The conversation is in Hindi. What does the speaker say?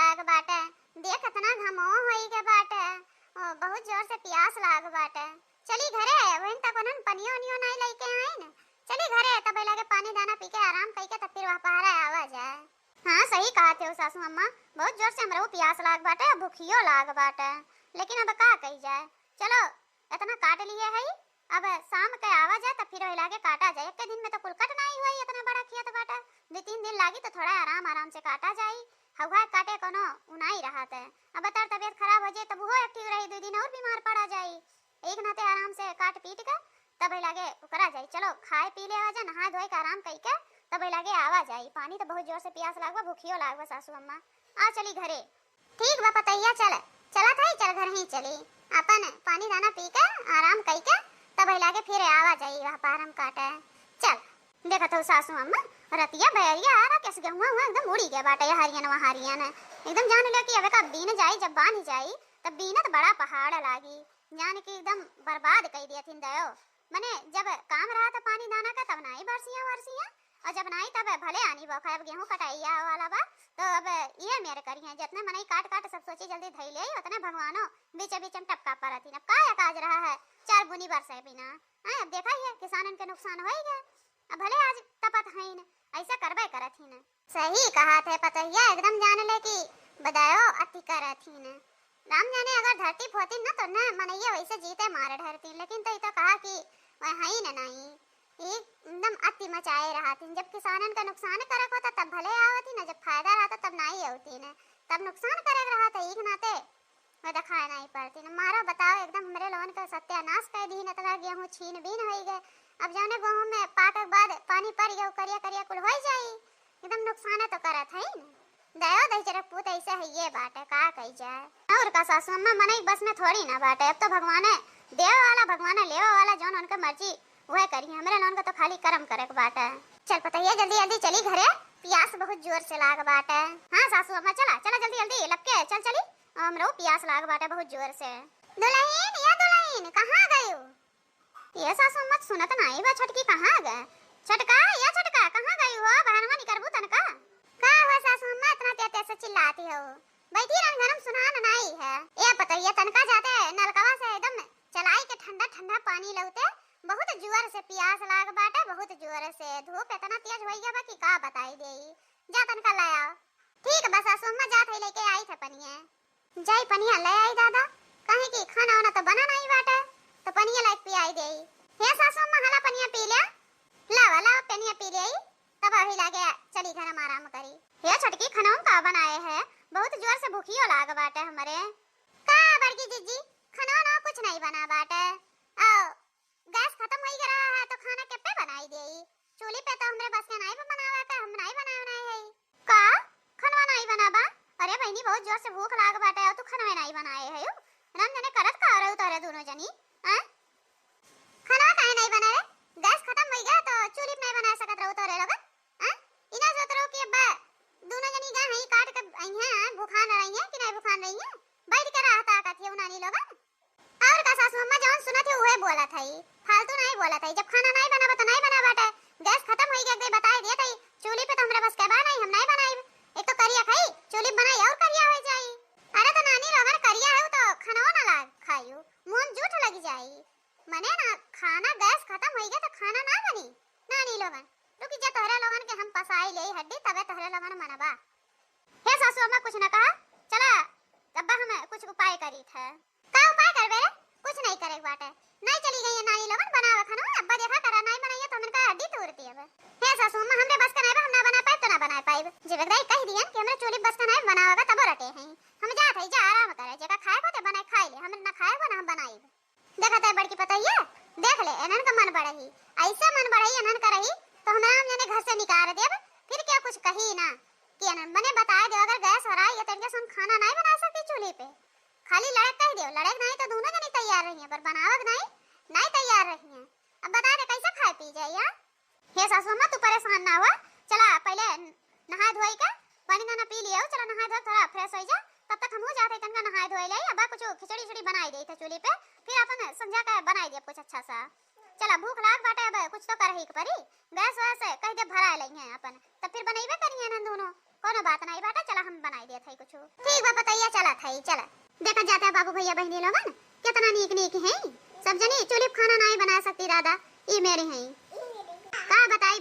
लाग बाटे। देख इतना घमो होई के बाटे। बहुत जोर से प्यास लाग बाटे। चली घरे वहीं तक उन्हन पनियो नियो नहीं लेके आए न। चली घरे तब लगे पानी दाना पी के आराम कई के तब फिर वहां पहरा आवा जाए। हाँ सही कहा थे सासू अम्मा, बहुत जोर से हमरो प्यास लाग बाटे, भूखियो लाग बाटे, लेकिन अब का कही जाए। चलो इतना काट लिए है, अब शाम के आवा जाए तब फिर लागे काटा जाए। एक दिन में तो कुल कट नहीं हुई, इतना बड़ा खेत बाटे। 2-3 दिन लागी तो थोड़ा आराम से काटा जाए। हवा काटे कोनो उनाई रहा थे। अब तार तबियत खराब हो जाए तब वो ठीक रही, 2 दिन और बीमार पड़ा जाए। एक नाते आराम से काट पीट के तब लागे करा जाए। चलो खाए पी ले आ जा, नहा धोए के आराम कई के तब लागे आवा जाए। पानी तो बहुत जोर से प्यास लागवा, भूखियो लागवा सासू अम्मा। आ चली घरे। ठीक बा पतैया, चला था चल घर ही चली। अपन पानी दाना पी के आराम कई के तब लागे फिर आवा जाए वहां पारम काटे। चल देखा तो सासू अम्मा रतिया बैरिया आ रहा कैसे गेहूं हुआ एकदम उड़ी गया बाटे। हरियन एकदम जान ले कि अब का बीन जाई, जब बांध जाई तब बीनत बड़ा पहाड़ लागी। जान कि एकदम बर्बाद कर दिया थिन दयो। मने जब काम रहा था पानी दाना का तब नाई बरसियां और जब नाई तब भले आनी बखा। अब गेहूं कटाइया वाला बा तो अब ये मेरे करी है जितने मनई काट सब सोची जल्दी धई ले उतने भगवानो बीच में टपका परथिन। अब का काज रहा है 4 बुनी बरसे बिना। अब देखा ही है किसानन के नुकसान हो गया। अब भले आज तपत हईन ऐसा करबे करथिन। सही कहा थे पतैया, एकदम जान ले कि बदायो अति करथिन। राम जाने अगर धरती फोतिन न तो न मनैया वैसे जीते मारे धरती, लेकिन तो तो कहा कि वह हई न नहीं एकदम अति मचाए रहथिन। जब किसानन का नुकसान करक होता तब भले आवती न, जब फायदा रहता तब नहीं होती न। तब नुकसान करक रहा था एक नाते वह दिखाए नहीं पड़ती न। मारो बताओ एकदम हमरे लोगन का सत्यानाश कर दी न। तला गेहूं छीन बीन हो गए। अब जाने गेहूं में पाकक बाद पानी पड़ गया करिया करिया कुल हो जाई। एकदम नुकसान तो करत है न। दया दही जरा पूत ऐसा है ये बात है का कही जाए। और का सासू अम्मा मनई बस में थोड़ी ना बात है। अब तो भगवान है देव वाला, भगवान लेवा वाला, जो उनका मर्जी वह करी। हमरे लोगन का तो खाली कर्म करे के बात है। चल पतैया जल्दी जल्दी चली घरे, प्यास बहुत जोर से लाग बात है। हाँ सासू अम्मा चला जल्दी जल्दी लग के चली। हमरो प्यास लाग बात है बहुत जोर से। दुल्हन कहाँ गई हो? ये सासू अम्मा सुनत नहीं बा। छटकी कहाँ गए? छटका कहाँ गई हो? बहनवा निकरबू तनका का हुआ सासू अम्मा इतना तेज से चिल्लाती हो? बैठी रन गरम सुनान नहीं है। ये पतैया तनका जाते नलकवा से एकदम चलाई के ठंडा ठंडा पानी लौटे। बहुत जोर से प्यास लाग बाटे, बहुत जोर से धूप इतना तेज होई गया बा कि का बताई देई। जा तनका ले आओ। ठीक बस सासू अम्मा जात है लेके आई थे पनिया। जाई पनिया ले आई दादा, कहे कि खाना वाना तो बना नहीं बाटे तो पनिया लाइक पियाई देई। हे सासू अम्मा हला पनिया पी ले। लावा पनिया पी ले तब अभी लागे चली घर में आराम करी। हे छटकी खाना का बनाए है? बहुत जोर से भूखियो लाग बाटे हमरे। का बड़की जीजी खाना ना कुछ नहीं बना बाटे। आओ गैस खत्म हो गया है तो खाना के पे बनाई देई। चूल्हे पे तो हमरे बस के नहीं बनावा का, हम नहीं बनावे नहीं है का खाना नहीं बनाबा। अरे बहनी बहुत जोर से भूख लाग बाटे और तू खाना नहीं बनाए है यो। रन जने करत का रहो तोरे दोनों जनी। हां खाना काहे नहीं बनाए? गैस खत्म हो गया तो चूल्हे पे नहीं बना सकत रहो तोरे लोग। हां इना सोच रहो कि बा दोनों जनी गा हई काट के आई हैं भूखान रही हैं कि नहीं भूखान रही हैं? बैठ के रहता कथी उनानी लोग। और का सासू अम्मा जौन सुनत है उहे बोला थई, फालतू नहीं बोला थई। जब खाना नहीं बनाबा तो नहीं बना बाटे। गैस खत्म हो गया दे बताई दिया थई। चूल्हे पे तो हमरे बस के बा नहीं, हम नहीं बनाई। एक तो करिया खाई चूल्हे बनाई और करिया हो जाई। अरे तो नानी लोगन करिया है तो खाना ना लाग खाइयो मुंह झूठ लग जाई। मने ना खाना गैस खत्म हो गया तो खाना ना बनी। नानी लोगन रुकी जा तोहरे लोगन के हम पसाई ले हड्डी तबे तोहरे लोगन मनबा। हे सासू अम्मा कुछ न कहा। चला तब हम कुछ उपाय करी थे। का उपाय करबे? कुछ नहीं करे बाटे। नहीं चली गई है नानी लोगन बनावे खाना। अब्बा देखा करा नहीं बनाइए तो हमन का हड्डी तोड़ती है। हे सासू अम्मा हमरे बस का नहीं बा, हम ना बना पाए तो ना बना पाए। जे बगदाई कह दियन कि हमरे चूल्हे बस का नहीं बनावेगा तब रटे हैं। हम जात है जा आराम करे, जेका खाए को ते बनाए खाई ले, हम ना खाएगा ना हम बनाई। देखा ते बड़की पतैया देख ले एनन का मन बढ़ही, ऐसा मन बढ़ही एनन करही तो हमरा हम जाने घर से निकाल देब। फिर क्या कुछ कही ना कि एनन मने बताए दे अगर गैस हराई या तनके सुन खाना नहीं बना सकती चूल्हे पे। खाली लड़क कह दियो, लड़क नहीं तो दोनों जनी तैयार रही हैं पर बनावक नहीं तैयार रही हैं। अब बता दे कैसे खाए पी जाए यार। हे सासू अम्मा तू परेशान ना हुआ। चला पहले नहा धोई के पानी दाना पी लियो। चला नहा धो थोड़ा फ्रेश हो जा, तब तक हम हो जाते तनका नहा धोई ले। अब कुछ खिचड़ी खिचड़ी बनाई दे थे चूल्हे पे, फिर अपन संध्या का बनाई दे कुछ अच्छा सा। चला भूख लाग बाटे अब कुछ तो करही के परी। गैस वैसे कह दे भरा लई हैं अपन तब फिर बनइबे करिए न दोनों। कोनो बात नहीं बाटा, चला हम बनाई देत हई कुछ। ठीक बा पतैया, चला थई चला। देखा जाता है बाबू भैया बहनी लोगन कितना नीक नीक हैं। सब जनी चुलिप खाना नहीं बना सकती दादा, ये मेरे हैं का बताई।